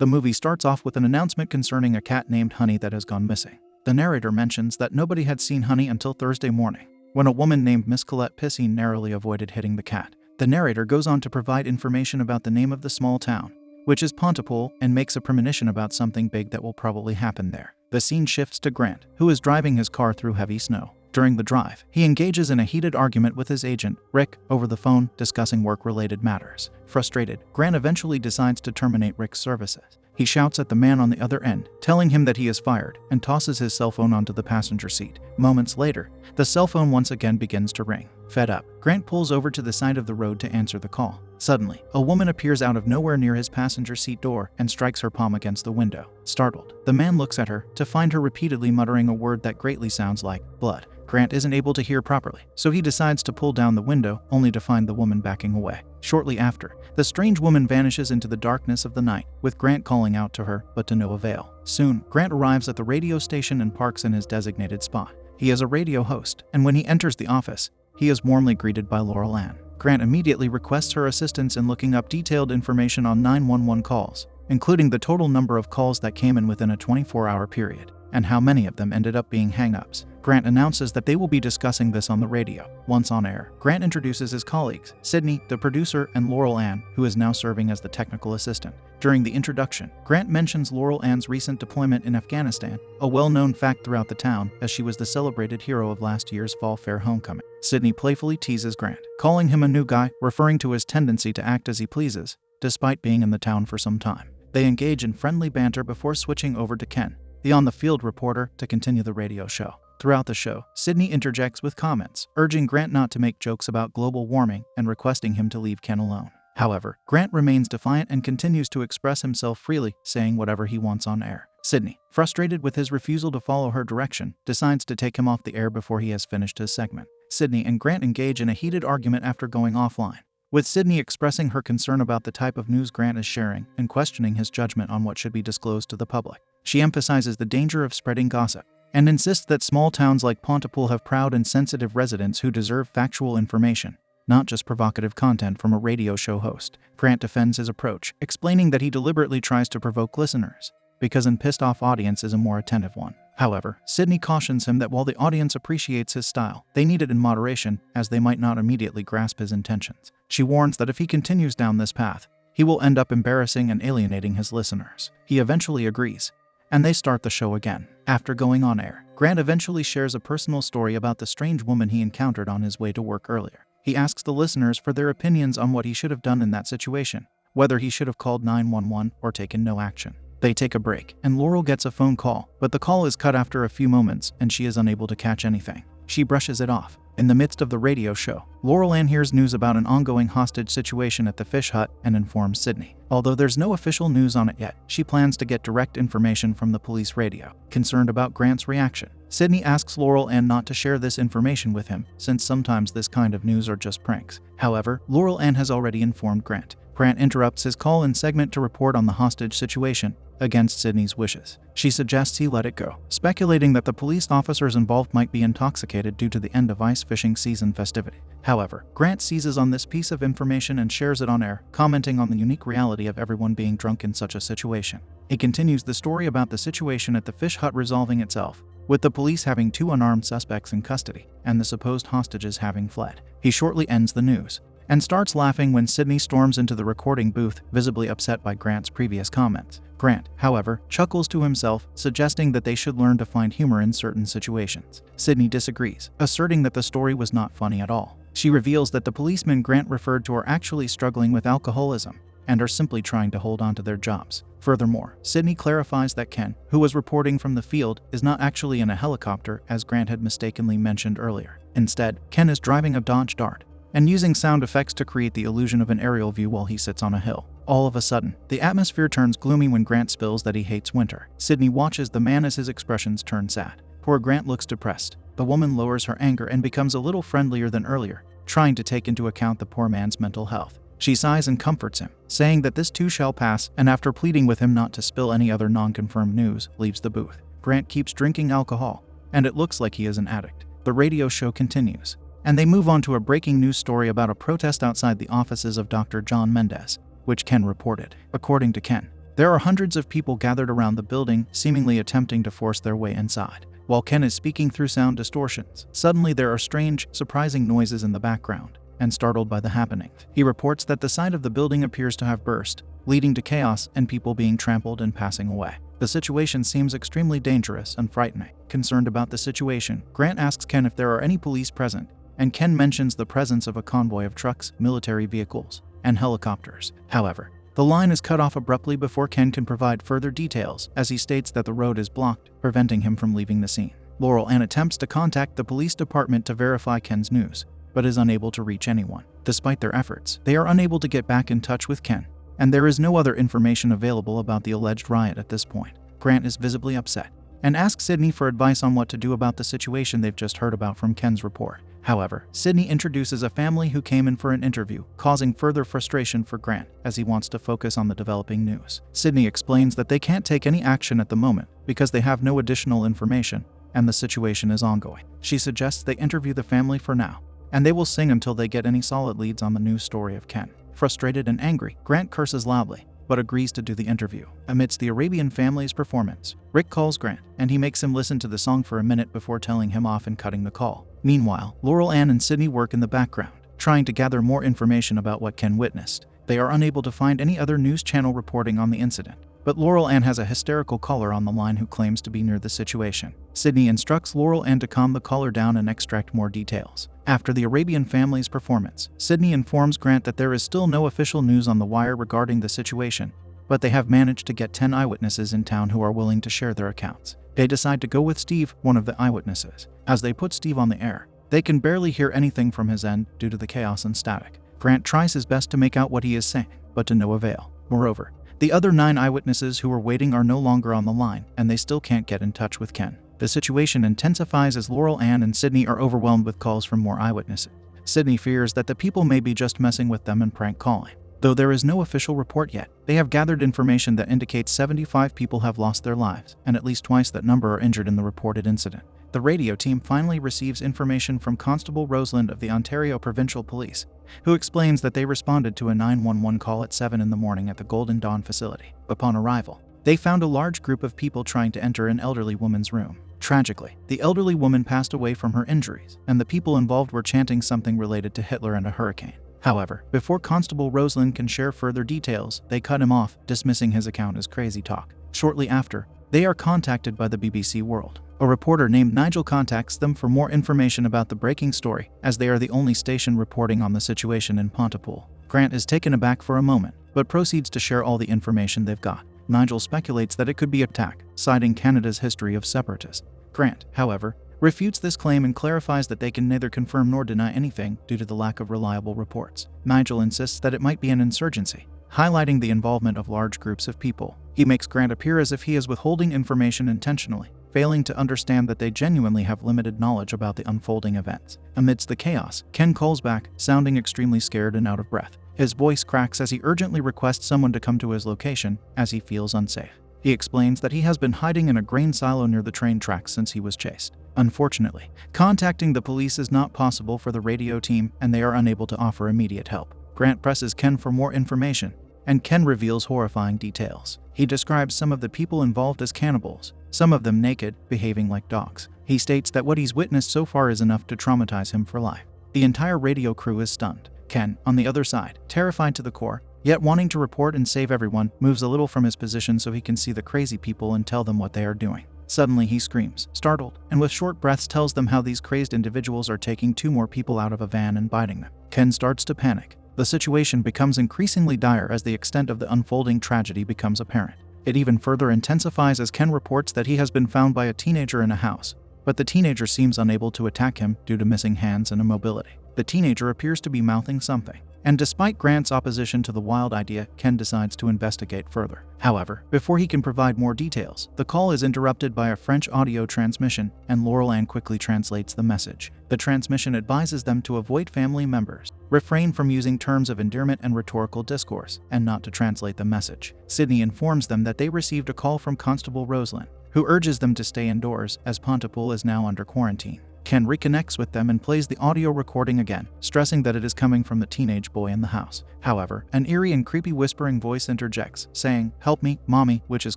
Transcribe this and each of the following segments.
The movie starts off with an announcement concerning a cat named Honey that has gone missing. The narrator mentions that nobody had seen Honey until Thursday morning, when a woman named Miss Colette Pissine narrowly avoided hitting the cat. The narrator goes on to provide information about the name of the small town, which is Pontypool, and makes a premonition about something big that will probably happen there. The scene shifts to Grant, who is driving his car through heavy snow. During the drive, he engages in a heated argument with his agent, Rick, over the phone, discussing work-related matters. Frustrated, Grant eventually decides to terminate Rick's services. He shouts at the man on the other end, telling him that he is fired, and tosses his cell phone onto the passenger seat. Moments later, the cell phone once again begins to ring. Fed up, Grant pulls over to the side of the road to answer the call. Suddenly, a woman appears out of nowhere near his passenger seat door and strikes her palm against the window. Startled, the man looks at her, to find her repeatedly muttering a word that greatly sounds like blood. Grant isn't able to hear properly, so he decides to pull down the window, only to find the woman backing away. Shortly after, the strange woman vanishes into the darkness of the night, with Grant calling out to her, but to no avail. Soon, Grant arrives at the radio station and parks in his designated spot. He is a radio host, and when he enters the office, he is warmly greeted by Laurel Ann. Grant immediately requests her assistance in looking up detailed information on 911 calls, including the total number of calls that came in within a 24-hour period, and how many of them ended up being hang-ups. Grant announces that they will be discussing this on the radio. Once on air, Grant introduces his colleagues, Sydney, the producer, and Laurel Ann, who is now serving as the technical assistant. During the introduction, Grant mentions Laurel Ann's recent deployment in Afghanistan, a well-known fact throughout the town, as she was the celebrated hero of last year's Fall Fair homecoming. Sydney playfully teases Grant, calling him a new guy, referring to his tendency to act as he pleases, despite being in the town for some time. They engage in friendly banter before switching over to Ken, the on-the-field reporter, to continue the radio show. Throughout the show, Sydney interjects with comments, urging Grant not to make jokes about global warming and requesting him to leave Ken alone. However, Grant remains defiant and continues to express himself freely, saying whatever he wants on air. Sydney, frustrated with his refusal to follow her direction, decides to take him off the air before he has finished his segment. Sydney and Grant engage in a heated argument after going offline, with Sydney expressing her concern about the type of news Grant is sharing and questioning his judgment on what should be disclosed to the public. She emphasizes the danger of spreading gossip, and insists that small towns like Pontypool have proud and sensitive residents who deserve factual information, not just provocative content from a radio show host. Grant defends his approach, explaining that he deliberately tries to provoke listeners, because an pissed-off audience is a more attentive one. However, Sydney cautions him that while the audience appreciates his style, they need it in moderation, as they might not immediately grasp his intentions. She warns that if he continues down this path, he will end up embarrassing and alienating his listeners. He eventually agrees, and they start the show again. After going on air, Grant eventually shares a personal story about the strange woman he encountered on his way to work earlier. He asks the listeners for their opinions on what he should have done in that situation, whether he should have called 911 or taken no action. They take a break, and Laurel gets a phone call, but the call is cut after a few moments and she is unable to catch anything. She brushes it off. In the midst of the radio show, Laurel Ann hears news about an ongoing hostage situation at the fish hut and informs Sydney. Although there's no official news on it yet, she plans to get direct information from the police radio. Concerned about Grant's reaction, Sydney asks Laurel Ann not to share this information with him, since sometimes this kind of news are just pranks. However, Laurel Ann has already informed Grant. Grant interrupts his call-in segment to report on the hostage situation, against Sydney's wishes. She suggests he let it go, speculating that the police officers involved might be intoxicated due to the end of ice fishing season festivity. However, Grant seizes on this piece of information and shares it on air, commenting on the unique reality of everyone being drunk in such a situation. He continues the story about the situation at the fish hut resolving itself, with the police having 2 unarmed suspects in custody, and the supposed hostages having fled. He shortly ends the news, and starts laughing when Sydney storms into the recording booth, visibly upset by Grant's previous comments. Grant, however, chuckles to himself, suggesting that they should learn to find humor in certain situations. Sydney disagrees, asserting that the story was not funny at all. She reveals that the policemen Grant referred to are actually struggling with alcoholism, and are simply trying to hold on to their jobs. Furthermore, Sydney clarifies that Ken, who was reporting from the field, is not actually in a helicopter as Grant had mistakenly mentioned earlier. Instead, Ken is driving a Dodge Dart, and using sound effects to create the illusion of an aerial view while he sits on a hill. All of a sudden, the atmosphere turns gloomy when Grant spills that he hates winter. Sydney watches the man as his expressions turn sad. Poor Grant looks depressed. The woman lowers her anger and becomes a little friendlier than earlier, trying to take into account the poor man's mental health. She sighs and comforts him, saying that this too shall pass, and after pleading with him not to spill any other non-confirmed news, leaves the booth. Grant keeps drinking alcohol, and it looks like he is an addict. The radio show continues, and they move on to a breaking news story about a protest outside the offices of Dr. John Mendez, which Ken reported. According to Ken, There are hundreds of people gathered around the building, seemingly attempting to force their way inside. While Ken is speaking through sound distortions, suddenly there are strange, surprising noises in the background, and startled by the happenings, he reports that the side of the building appears to have burst, leading to chaos and people being trampled and passing away. The situation seems extremely dangerous and frightening. Concerned about the situation, Grant asks Ken if there are any police present, and Ken mentions the presence of a convoy of trucks, military vehicles, and helicopters. However, the line is cut off abruptly before Ken can provide further details, as he states that the road is blocked, preventing him from leaving the scene. Laurel Ann attempts to contact the police department to verify Ken's news, but is unable to reach anyone. Despite their efforts, they are unable to get back in touch with Ken, and there is no other information available about the alleged riot at this point. Grant is visibly upset, and asks Sydney for advice on what to do about the situation they've just heard about from Ken's report. However, Sydney introduces a family who came in for an interview, causing further frustration for Grant as he wants to focus on the developing news. Sydney explains that they can't take any action at the moment because they have no additional information and the situation is ongoing. She suggests they interview the family for now, and they will sing until they get any solid leads on the news story of Ken. Frustrated and angry, Grant curses loudly, but agrees to do the interview. Amidst the Arabian family's performance, Rick calls Grant, and he makes him listen to the song for a minute before telling him off and cutting the call. Meanwhile, Laurel Ann and Sydney work in the background, trying to gather more information about what Ken witnessed. They are unable to find any other news channel reporting on the incident, but Laurel Ann has a hysterical caller on the line who claims to be near the situation. Sydney instructs Laurel Ann to calm the caller down and extract more details. After the Arabian family's performance, Sydney informs Grant that there is still no official news on the wire regarding the situation, but they have managed to get 10 eyewitnesses in town who are willing to share their accounts. They decide to go with Steve, one of the eyewitnesses. As they put Steve on the air, they can barely hear anything from his end due to the chaos and static. Grant tries his best to make out what he is saying, but to no avail. Moreover, the other 9 eyewitnesses who were waiting are no longer on the line, and they still can't get in touch with Ken. The situation intensifies as Laurel Ann and Sydney are overwhelmed with calls from more eyewitnesses. Sydney fears that the people may be just messing with them and prank calling. Though there is no official report yet, they have gathered information that indicates 75 people have lost their lives, and at least twice that number are injured in the reported incident. The radio team finally receives information from Constable Roseland of the Ontario Provincial Police, who explains that they responded to a 911 call at 7 in the morning at the Golden Dawn facility. Upon arrival, they found a large group of people trying to enter an elderly woman's room. Tragically, the elderly woman passed away from her injuries, and the people involved were chanting something related to Hitler and a hurricane. However, before Constable Roseland can share further details, they cut him off, dismissing his account as crazy talk. Shortly after, they are contacted by the BBC World. A reporter named Nigel contacts them for more information about the breaking story, as they are the only station reporting on the situation in Pontypool. Grant is taken aback for a moment, but proceeds to share all the information they've got. Nigel speculates that it could be an attack, citing Canada's history of separatism. Grant, however, refutes this claim and clarifies that they can neither confirm nor deny anything due to the lack of reliable reports. Nigel insists that it might be an insurgency, highlighting the involvement of large groups of people. He makes Grant appear as if he is withholding information intentionally, failing to understand that they genuinely have limited knowledge about the unfolding events. Amidst the chaos, Ken calls back, sounding extremely scared and out of breath. His voice cracks as he urgently requests someone to come to his location, as he feels unsafe. He explains that he has been hiding in a grain silo near the train tracks since he was chased. Unfortunately, contacting the police is not possible for the radio team, and they are unable to offer immediate help. Grant presses Ken for more information, and Ken reveals horrifying details. He describes some of the people involved as cannibals, some of them naked, behaving like dogs. He states that what he's witnessed so far is enough to traumatize him for life. The entire radio crew is stunned. Ken, on the other side, terrified to the core, yet wanting to report and save everyone, moves a little from his position so he can see the crazy people and tell them what they are doing. Suddenly he screams, startled, and with short breaths tells them how these crazed individuals are taking 2 more people out of a van and biting them. Ken starts to panic. The situation becomes increasingly dire as the extent of the unfolding tragedy becomes apparent. It even further intensifies as Ken reports that he has been found by a teenager in a house, but the teenager seems unable to attack him due to missing hands and immobility. The teenager appears to be mouthing something, and despite Grant's opposition to the wild idea, Ken decides to investigate further. However, before he can provide more details, the call is interrupted by a French audio transmission, and Laurel Ann quickly translates the message. The transmission advises them to avoid family members, refrain from using terms of endearment and rhetorical discourse, and not to translate the message. Sydney informs them that they received a call from Constable Roseland, who urges them to stay indoors as Pontypool is now under quarantine. Ken reconnects with them and plays the audio recording again, stressing that it is coming from the teenage boy in the house. However, an eerie and creepy whispering voice interjects, saying, "Help me, mommy," which is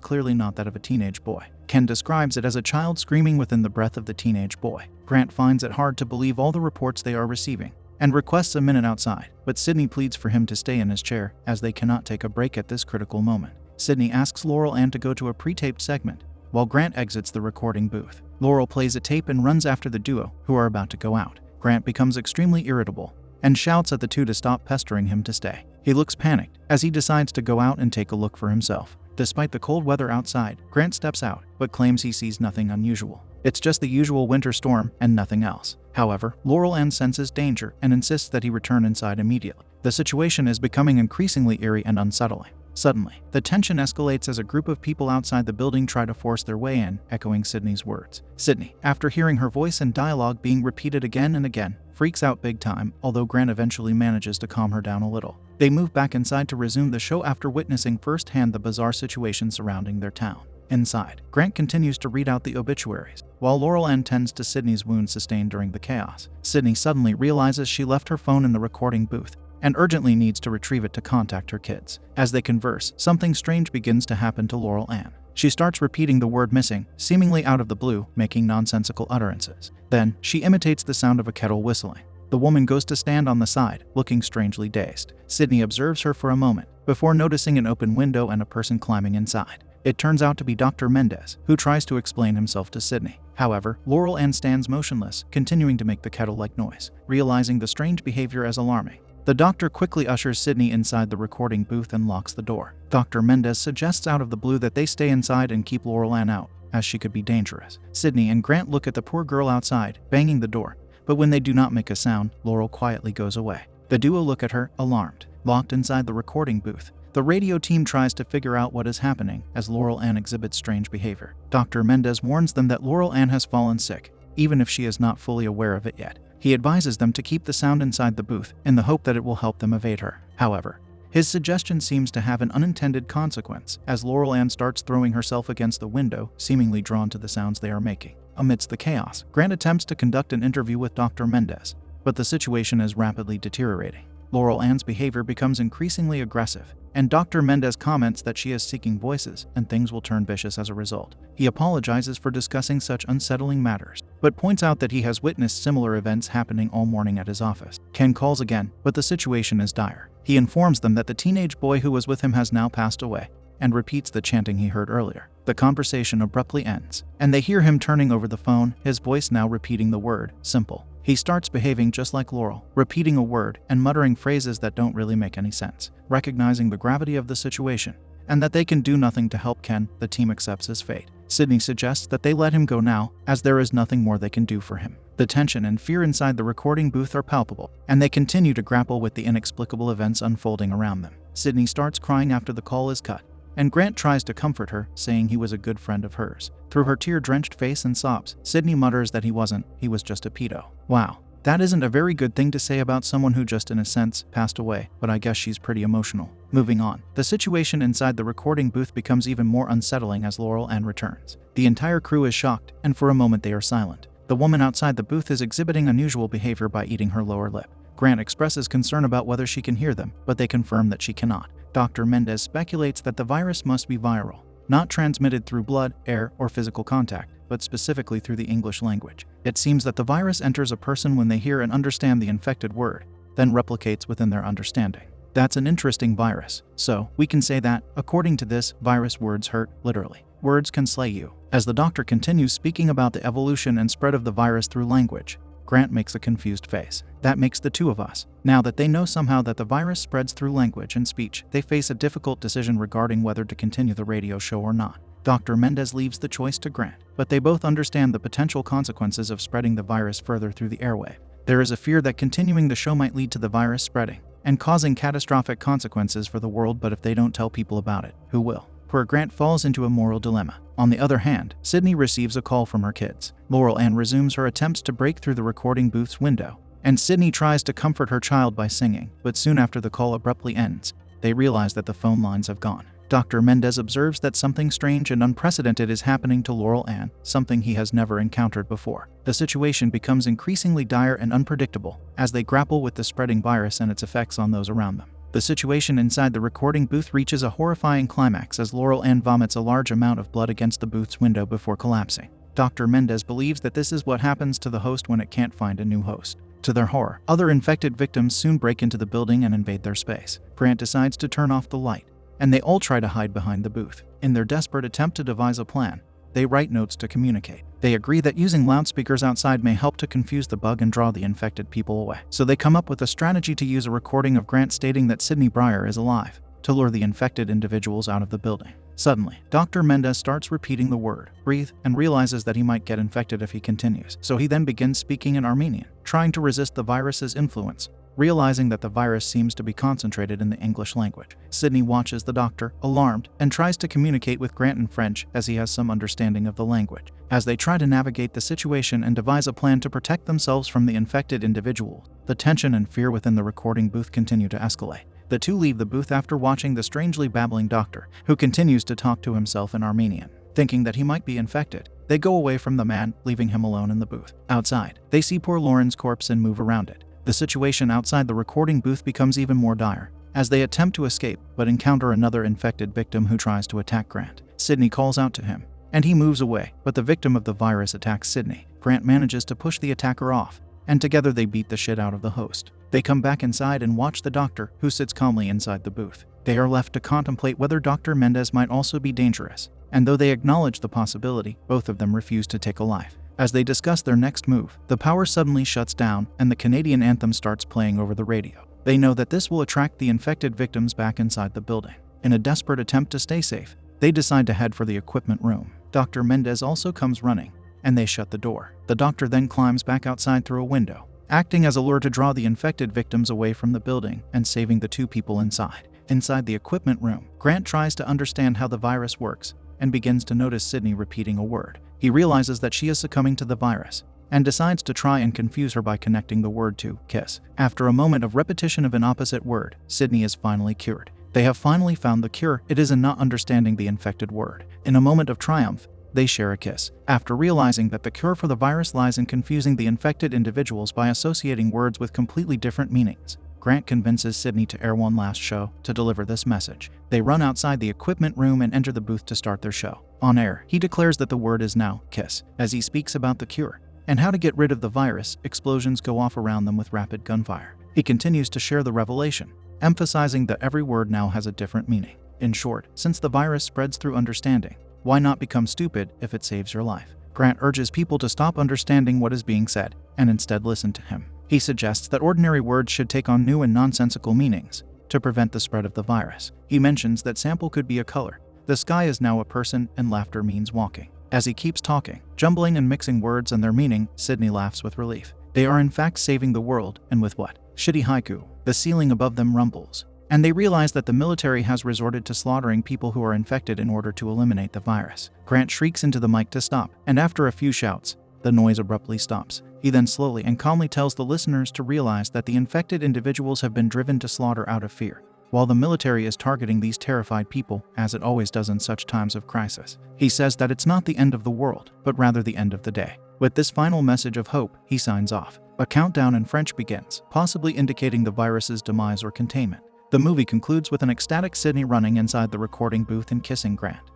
clearly not that of a teenage boy. Ken describes it as a child screaming within the breath of the teenage boy. Grant finds it hard to believe all the reports they are receiving, and requests a minute outside, but Sydney pleads for him to stay in his chair, as they cannot take a break at this critical moment. Sydney asks Laurel Ann to go to a pre-taped segment, while Grant exits the recording booth. Laurel plays a tape and runs after the duo, who are about to go out. Grant becomes extremely irritable, and shouts at the two to stop pestering him to stay. He looks panicked, as he decides to go out and take a look for himself. Despite the cold weather outside, Grant steps out, but claims he sees nothing unusual. It's just the usual winter storm and nothing else. However, Laurel Ann senses danger and insists that he return inside immediately. The situation is becoming increasingly eerie and unsettling. Suddenly, the tension escalates as a group of people outside the building try to force their way in, echoing Sydney's words. Sydney, after hearing her voice and dialogue being repeated again and again, freaks out big time, although Grant eventually manages to calm her down a little. They move back inside to resume the show after witnessing firsthand the bizarre situation surrounding their town. Inside, Grant continues to read out the obituaries, while Laurel Ann tends to Sydney's wounds sustained during the chaos. Sydney suddenly realizes she left her phone in the recording booth, and urgently needs to retrieve it to contact her kids. As they converse, something strange begins to happen to Laurel Ann. She starts repeating the word missing, seemingly out of the blue, making nonsensical utterances. Then, she imitates the sound of a kettle whistling. The woman goes to stand on the side, looking strangely dazed. Sydney observes her for a moment, before noticing an open window and a person climbing inside. It turns out to be Dr. Mendez, who tries to explain himself to Sydney. However, Laurel Ann stands motionless, continuing to make the kettle-like noise, realizing the strange behavior as alarming. The doctor quickly ushers Sydney inside the recording booth and locks the door. Dr. Mendez suggests out of the blue that they stay inside and keep Laurel Ann out, as she could be dangerous. Sydney and Grant look at the poor girl outside, banging the door, but when they do not make a sound, Laurel quietly goes away. The duo look at her, alarmed, locked inside the recording booth. The radio team tries to figure out what is happening as Laurel Ann exhibits strange behavior. Dr. Mendez warns them that Laurel Ann has fallen sick, even if she is not fully aware of it yet. He advises them to keep the sound inside the booth in the hope that it will help them evade her. However, his suggestion seems to have an unintended consequence as Laurel Ann starts throwing herself against the window, seemingly drawn to the sounds they are making. Amidst the chaos, Grant attempts to conduct an interview with Dr. Mendez, but the situation is rapidly deteriorating. Laurel Ann's behavior becomes increasingly aggressive, and Dr. Mendez comments that she is seeking voices and things will turn vicious as a result. He apologizes for discussing such unsettling matters, but points out that he has witnessed similar events happening all morning at his office. Ken calls again, but the situation is dire. He informs them that the teenage boy who was with him has now passed away, and repeats the chanting he heard earlier. The conversation abruptly ends, and they hear him turning over the phone, his voice now repeating the word, simple. He starts behaving just like Laurel, repeating a word and muttering phrases that don't really make any sense. Recognizing the gravity of the situation, and that they can do nothing to help Ken, the team accepts his fate. Sydney suggests that they let him go now, as there is nothing more they can do for him. The tension and fear inside the recording booth are palpable, and they continue to grapple with the inexplicable events unfolding around them. Sydney starts crying after the call is cut, and Grant tries to comfort her, saying he was a good friend of hers. Through her tear-drenched face and sobs, Sydney mutters that he was just a pedo. Wow, that isn't a very good thing to say about someone who just in a sense passed away, but I guess she's pretty emotional. Moving on, the situation inside the recording booth becomes even more unsettling as Laurel Ann returns. The entire crew is shocked, and for a moment they are silent. The woman outside the booth is exhibiting unusual behavior by eating her lower lip. Grant expresses concern about whether she can hear them, but they confirm that she cannot. Dr. Mendez speculates that the virus must be viral, not transmitted through blood, air, or physical contact, but specifically through the English language. It seems that the virus enters a person when they hear and understand the infected word, then replicates within their understanding. That's an interesting virus. So, we can say that, according to this virus, words hurt, literally. Words can slay you. As the doctor continues speaking about the evolution and spread of the virus through language, Grant makes a confused face. That makes the two of us. Now that they know somehow that the virus spreads through language and speech, they face a difficult decision regarding whether to continue the radio show or not. Dr. Mendez leaves the choice to Grant, but they both understand the potential consequences of spreading the virus further through the airwave. There is a fear that continuing the show might lead to the virus spreading and causing catastrophic consequences for the world, but if they don't tell people about it, who will? Where Grant falls into a moral dilemma. On the other hand, Sydney receives a call from her kids. Laurel Ann resumes her attempts to break through the recording booth's window, and Sydney tries to comfort her child by singing, but soon after the call abruptly ends, they realize that the phone lines have gone. Dr. Mendez observes that something strange and unprecedented is happening to Laurel Ann, something he has never encountered before. The situation becomes increasingly dire and unpredictable as they grapple with the spreading virus and its effects on those around them. The situation inside the recording booth reaches a horrifying climax as Laurel Ann vomits a large amount of blood against the booth's window before collapsing. Dr. Mendez believes that this is what happens to the host when it can't find a new host. To their horror, other infected victims soon break into the building and invade their space. Grant decides to turn off the light, and they all try to hide behind the booth. In their desperate attempt to devise a plan, they write notes to communicate. They agree that using loudspeakers outside may help to confuse the bug and draw the infected people away. So they come up with a strategy to use a recording of Grant stating that Sidney Breyer is alive, to lure the infected individuals out of the building. Suddenly, Dr. Mendez starts repeating the word, breathe, and realizes that he might get infected if he continues. So he then begins speaking in Armenian, trying to resist the virus's influence, realizing that the virus seems to be concentrated in the English language. Sidney watches the doctor, alarmed, and tries to communicate with Grant in French as he has some understanding of the language. As they try to navigate the situation and devise a plan to protect themselves from the infected individual, the tension and fear within the recording booth continue to escalate. The two leave the booth after watching the strangely babbling doctor, who continues to talk to himself in Armenian. Thinking that he might be infected, they go away from the man, leaving him alone in the booth. Outside, they see poor Lauren's corpse and move around it. The situation outside the recording booth becomes even more dire, as they attempt to escape but encounter another infected victim who tries to attack Grant. Sidney calls out to him, and he moves away, but the victim of the virus attacks Sidney. Grant manages to push the attacker off, and together they beat the shit out of the host. They come back inside and watch the doctor, who sits calmly inside the booth. They are left to contemplate whether Dr. Mendez might also be dangerous, and though they acknowledge the possibility, both of them refuse to take a life. As they discuss their next move, the power suddenly shuts down and the Canadian anthem starts playing over the radio. They know that this will attract the infected victims back inside the building. In a desperate attempt to stay safe, they decide to head for the equipment room. Dr. Mendez also comes running, and they shut the door. The doctor then climbs back outside through a window, acting as a lure to draw the infected victims away from the building and saving the two people inside. Inside the equipment room, Grant tries to understand how the virus works and begins to notice Sidney repeating a word. He realizes that she is succumbing to the virus and decides to try and confuse her by connecting the word to kiss. After a moment of repetition of an opposite word, Sidney is finally cured. They have finally found the cure. It is in not understanding the infected word. In a moment of triumph, they share a kiss. After realizing that the cure for the virus lies in confusing the infected individuals by associating words with completely different meanings, Grant convinces Sidney to air one last show to deliver this message. They run outside the equipment room and enter the booth to start their show. On air, he declares that the word is now kiss. As he speaks about the cure and how to get rid of the virus, explosions go off around them with rapid gunfire. He continues to share the revelation, emphasizing that every word now has a different meaning. In short, since the virus spreads through understanding, why not become stupid if it saves your life? Grant urges people to stop understanding what is being said and instead listen to him. He suggests that ordinary words should take on new and nonsensical meanings to prevent the spread of the virus. He mentions that sample could be a color, the sky is now a person, and laughter means walking. As he keeps talking, jumbling and mixing words and their meaning, Sidney laughs with relief. They are in fact saving the world, and with what? Shitty haiku. The ceiling above them rumbles, and they realize that the military has resorted to slaughtering people who are infected in order to eliminate the virus. Grant shrieks into the mic to stop, and after a few shouts, the noise abruptly stops. He then slowly and calmly tells the listeners to realize that the infected individuals have been driven to slaughter out of fear, while the military is targeting these terrified people, as it always does in such times of crisis. He says that it's not the end of the world, but rather the end of the day. With this final message of hope, he signs off. A countdown in French begins, possibly indicating the virus's demise or containment. The movie concludes with an ecstatic Sidney running inside the recording booth and kissing Grant.